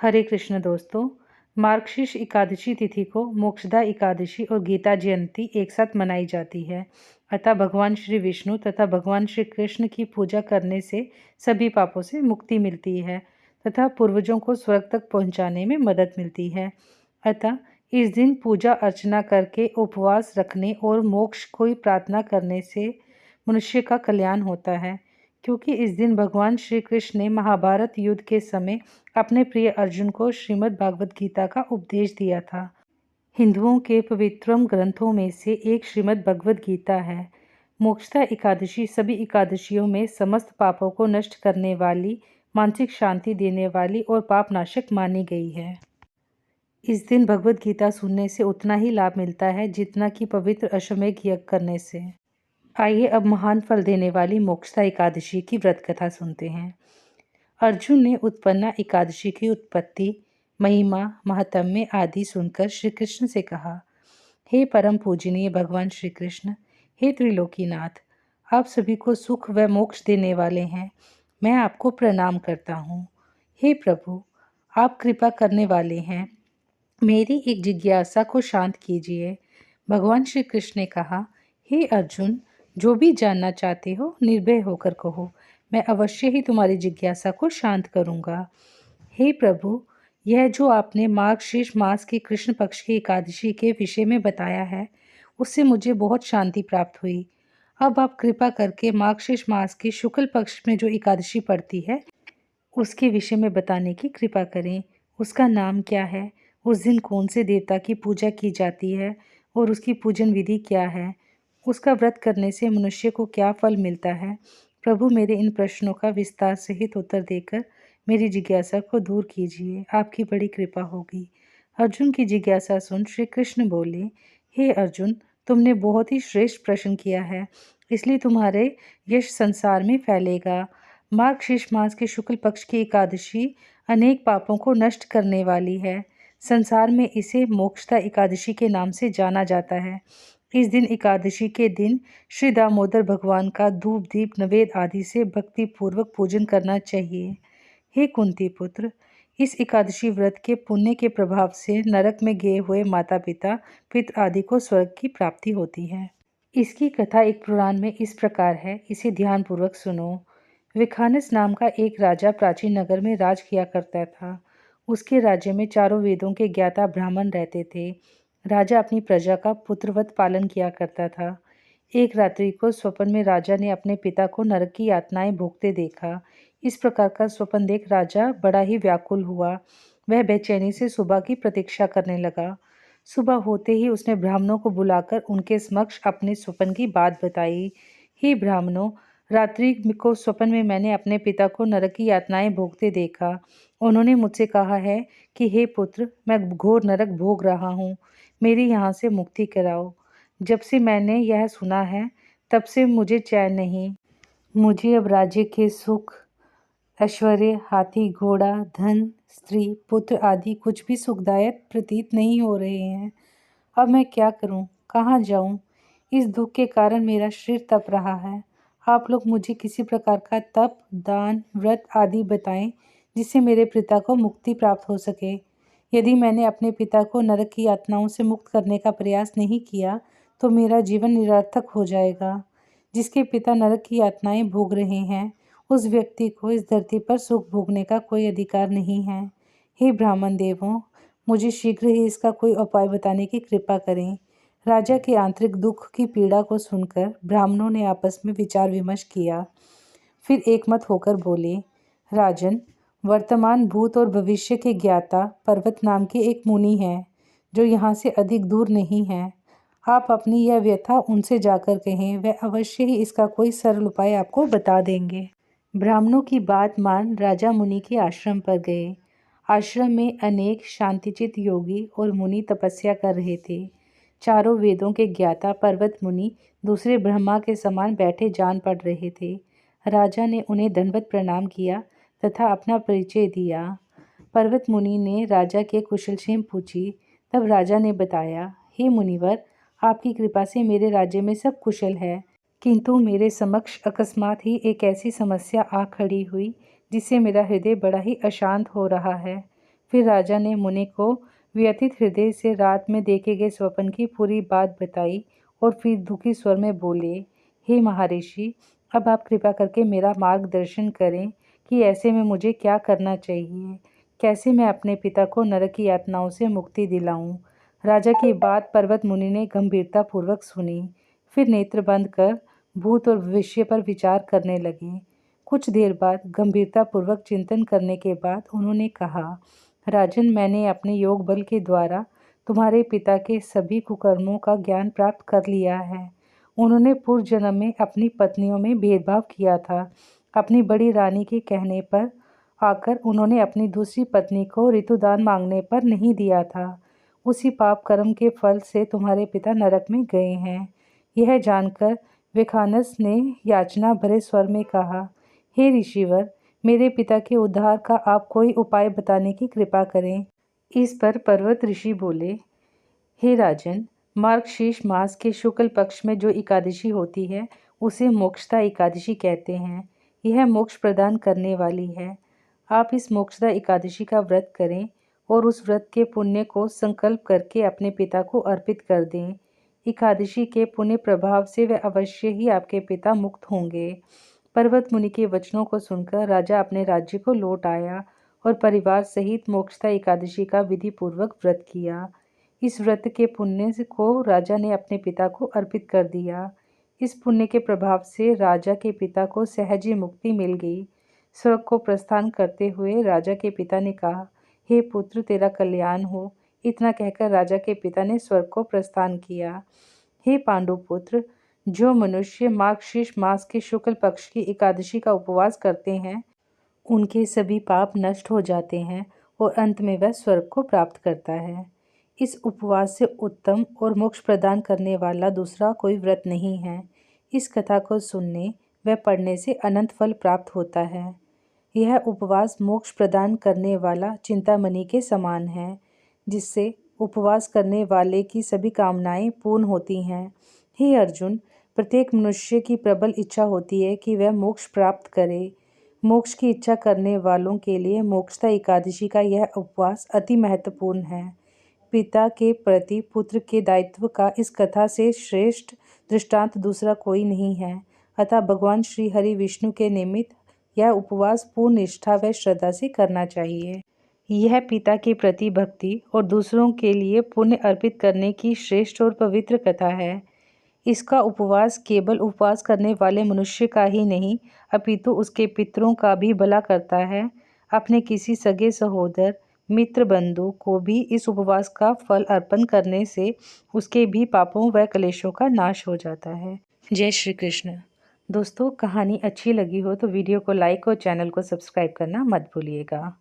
हरे कृष्ण दोस्तों। मार्गशीर्ष एकादशी तिथि को मोक्षदा एकादशी और गीता जयंती एक साथ मनाई जाती है। अतः भगवान श्री विष्णु तथा भगवान श्री कृष्ण की पूजा करने से सभी पापों से मुक्ति मिलती है तथा पूर्वजों को स्वर्ग तक पहुंचाने में मदद मिलती है। अतः इस दिन पूजा अर्चना करके उपवास रखने और मोक्ष की प्रार्थना करने से मनुष्य का कल्याण होता है, क्योंकि इस दिन भगवान श्री कृष्ण ने महाभारत युद्ध के समय अपने प्रिय अर्जुन को श्रीमद् भागवत गीता का उपदेश दिया था। हिंदुओं के पवित्रम ग्रंथों में से एक श्रीमद् भगवत गीता है। मोक्षदा एकादशी सभी एकादशियों में समस्त पापों को नष्ट करने वाली, मानसिक शांति देने वाली और पाप नाशक मानी गई है। इस दिन भगवत गीता सुनने से उतना ही लाभ मिलता है जितना कि पवित्र अश्वमेध यज्ञ करने से। आइए अब महान फल देने वाली मोक्षदा एकादशी की व्रत कथा सुनते हैं। अर्जुन ने उत्पन्ना एकादशी की उत्पत्ति, महिमा, महात्म्य आदि सुनकर श्री कृष्ण से कहा, हे परम पूजनीय भगवान श्री कृष्ण, हे त्रिलोकीनाथ, आप सभी को सुख व मोक्ष देने वाले हैं। मैं आपको प्रणाम करता हूँ। हे प्रभु, आप कृपा करने वाले हैं, मेरी एक जिज्ञासा को शांत कीजिए। भगवान श्री कृष्ण ने कहा, हे अर्जुन, जो भी जानना चाहते हो निर्भय होकर कहो, मैं अवश्य ही तुम्हारी जिज्ञासा को शांत करूंगा। हे प्रभु, यह जो आपने मार्गशीर्ष मास की कृष्ण पक्ष की एकादशी के विषय में बताया है, उससे मुझे बहुत शांति प्राप्त हुई। अब आप कृपा करके मार्गशीर्ष मास की शुक्ल पक्ष में जो एकादशी पड़ती है, उसके विषय में बताने की कृपा करें। उसका नाम क्या है, उस दिन कौन से देवता की पूजा की जाती है और उसकी पूजन विधि क्या है, उसका व्रत करने से मनुष्य को क्या फल मिलता है। प्रभु, मेरे इन प्रश्नों का विस्तार सहित उत्तर देकर मेरी जिज्ञासा को दूर कीजिए, आपकी बड़ी कृपा होगी। अर्जुन की जिज्ञासा सुन श्री कृष्ण बोले, हे अर्जुन, तुमने बहुत ही श्रेष्ठ प्रश्न किया है, इसलिए तुम्हारे यश संसार में फैलेगा। मार्गशीर्ष मास के शुक्ल पक्ष की एकादशी अनेक पापों को नष्ट करने वाली है। संसार में इसे मोक्षदा एकादशी के नाम से जाना जाता है। इस दिन एकादशी के दिन श्री दामोदर भगवान का धूप दीप नवेद आदि से भक्ति पूर्वक पूजन करना चाहिए। हे कुंती पुत्र, इस एकादशी व्रत के पुण्य के प्रभाव से नरक में गए हुए माता पिता पितृ आदि को स्वर्ग की प्राप्ति होती है। इसकी कथा एक पुराण में इस प्रकार है, इसे ध्यान पूर्वक सुनो। विखानस नाम का एक राजा प्राचीन नगर में राज किया करता था। उसके राज्य में चारों वेदों के ज्ञाता ब्राह्मण रहते थे। राजा अपनी प्रजा का पुत्रवत पालन किया करता था। एक रात्रि को स्वप्न में राजा ने अपने पिता को नरक की यातनाएं भोगते देखा। इस प्रकार का स्वप्न देख राजा बड़ा ही व्याकुल हुआ। वह बेचैनी से सुबह की प्रतीक्षा करने लगा। सुबह होते ही उसने ब्राह्मणों को बुलाकर उनके समक्ष अपने स्वप्न की बात बताई। हे ब्राह्मणों, रात्रि को स्वप्न में मैंने अपने पिता को नरक की यातनाएं भोगते देखा। उन्होंने मुझसे कहा है कि हे पुत्र, मैं घोर नरक भोग रहा हूँ, मेरी यहाँ से मुक्ति कराओ। जब से मैंने यह सुना है, तब से मुझे चैन नहीं। मुझे अब राज्य के सुख, ऐश्वर्य, हाथी घोड़ा, धन, स्त्री, पुत्र आदि कुछ भी सुखदायक प्रतीत नहीं हो रहे हैं। अब मैं क्या करूं, कहाँ जाऊं? इस दुख के कारण मेरा शरीर तप रहा है। आप लोग मुझे किसी प्रकार का तप, दान, व्रत आदि बताएं, जिससे मेरे पिता को मुक्ति प्राप्त हो सके। यदि मैंने अपने पिता को नरक की यातनाओं से मुक्त करने का प्रयास नहीं किया, तो मेरा जीवन निरर्थक हो जाएगा। जिसके पिता नरक की यातनाएं भोग रहे हैं, उस व्यक्ति को इस धरती पर सुख भोगने का कोई अधिकार नहीं है। हे ब्राह्मण देवों, मुझे शीघ्र ही इसका कोई उपाय बताने की कृपा करें। राजा के आंतरिक दुख की पीड़ा को सुनकर ब्राह्मणों ने आपस में विचार विमर्श किया। फिर एकमत होकर बोले, राजन, वर्तमान, भूत और भविष्य के ज्ञाता पर्वत नाम के एक मुनि हैं, जो यहाँ से अधिक दूर नहीं है। आप अपनी यह व्यथा उनसे जाकर कहें, वह अवश्य ही इसका कोई सरल उपाय आपको बता देंगे। ब्राह्मणों की बात मान राजा मुनि के आश्रम पर गए। आश्रम में अनेक शांतिचित योगी और मुनि तपस्या कर रहे थे। चारों वेदों के ज्ञाता पर्वत मुनि दूसरे ब्रह्मा के समान बैठे जान पड़ रहे थे। राजा ने उन्हें दंडवत प्रणाम किया तथा अपना परिचय दिया। पर्वत मुनि ने राजा के कुशलक्षेम पूछी। तब राजा ने बताया, हे मुनिवर, आपकी कृपा से मेरे राज्य में सब कुशल है, किंतु मेरे समक्ष अकस्मात ही एक ऐसी समस्या आ खड़ी हुई जिससे मेरा हृदय बड़ा ही अशांत हो रहा है। फिर राजा ने मुनि को व्यथित हृदय से रात में देखे गए स्वप्न की पूरी बात बताई और फिर दुखी स्वर में बोले, हे महर्षि, अब आप कृपा करके मेरा मार्गदर्शन करें कि ऐसे में मुझे क्या करना चाहिए, कैसे मैं अपने पिता को नरक की यातनाओं से मुक्ति दिलाऊं। राजा की बात पर्वत मुनि ने गंभीरता पूर्वक सुनी, फिर नेत्र बंद कर भूत और भविष्य पर विचार करने लगे। कुछ देर बाद गंभीरता पूर्वक चिंतन करने के बाद उन्होंने कहा, राजन, मैंने अपने योग बल के द्वारा तुम्हारे पिता के सभी कुकर्मों का ज्ञान प्राप्त कर लिया है। उन्होंने पूर्व जन्म में अपनी पत्नियों में भेदभाव किया था। अपनी बड़ी रानी के कहने पर आकर उन्होंने अपनी दूसरी पत्नी को ऋतुदान मांगने पर नहीं दिया था। उसी पाप कर्म के फल से तुम्हारे पिता नरक में गए हैं। यह जानकर विखानस ने याचना भरे स्वर में कहा, हे ऋषिवर, मेरे पिता के उद्धार का आप कोई उपाय बताने की कृपा करें। इस पर पर्वत ऋषि बोले, हे राजन, मार्गशीर्ष मास के शुक्ल पक्ष में जो एकादशी होती है उसे मोक्षदा एकादशी कहते हैं। यह मोक्ष प्रदान करने वाली है। आप इस मोक्षदा एकादशी का व्रत करें और उस व्रत के पुण्य को संकल्प करके अपने पिता को अर्पित कर दें। एकादशी के पुण्य प्रभाव से वे अवश्य ही आपके पिता मुक्त होंगे। पर्वत मुनि के वचनों को सुनकर राजा अपने राज्य को लौट आया और परिवार सहित मोक्षदा एकादशी का विधि पूर्वक व्रत किया। इस व्रत के पुण्य को राजा ने अपने पिता को अर्पित कर दिया। इस पुण्य के प्रभाव से राजा के पिता को सहज ही मुक्ति मिल गई। स्वर्ग को प्रस्थान करते हुए राजा के पिता ने कहा, हे पुत्र, तेरा कल्याण हो। इतना कहकर राजा के पिता ने स्वर्ग को प्रस्थान किया। हे पांडुपुत्र, जो मनुष्य मार्गशीर्ष मास के शुक्ल पक्ष की एकादशी का उपवास करते हैं उनके सभी पाप नष्ट हो जाते हैं और अंत में वह स्वर्ग को प्राप्त करता है। इस उपवास से उत्तम और मोक्ष प्रदान करने वाला दूसरा कोई व्रत नहीं है। इस कथा को सुनने व पढ़ने से अनंत फल प्राप्त होता है। यह उपवास मोक्ष प्रदान करने वाला चिंतामणि के समान है, जिससे उपवास करने वाले की सभी कामनाएं पूर्ण होती हैं। हे अर्जुन, प्रत्येक मनुष्य की प्रबल इच्छा होती है कि वह मोक्ष प्राप्त करे। मोक्ष की इच्छा करने वालों के लिए मोक्षदा एकादशी का यह उपवास अति महत्वपूर्ण है। पिता के प्रति पुत्र के दायित्व का इस कथा से श्रेष्ठ दृष्टांत दूसरा कोई नहीं है। अतः भगवान श्री हरि विष्णु के निमित्त यह उपवास पूर्ण निष्ठा व श्रद्धा से करना चाहिए। यह पिता के प्रति भक्ति और दूसरों के लिए पुण्य अर्पित करने की श्रेष्ठ और पवित्र कथा है। इसका उपवास केवल उपवास करने वाले मनुष्य का ही नहीं अपितु उसके पितरों का भी भला करता है। अपने किसी सगे सहोदर, मित्र, बंधु को भी इस उपवास का फल अर्पण करने से उसके भी पापों व क्लेशों का नाश हो जाता है। जय श्री कृष्ण। दोस्तों, कहानी अच्छी लगी हो तो वीडियो को लाइक और चैनल को सब्सक्राइब करना मत भूलिएगा।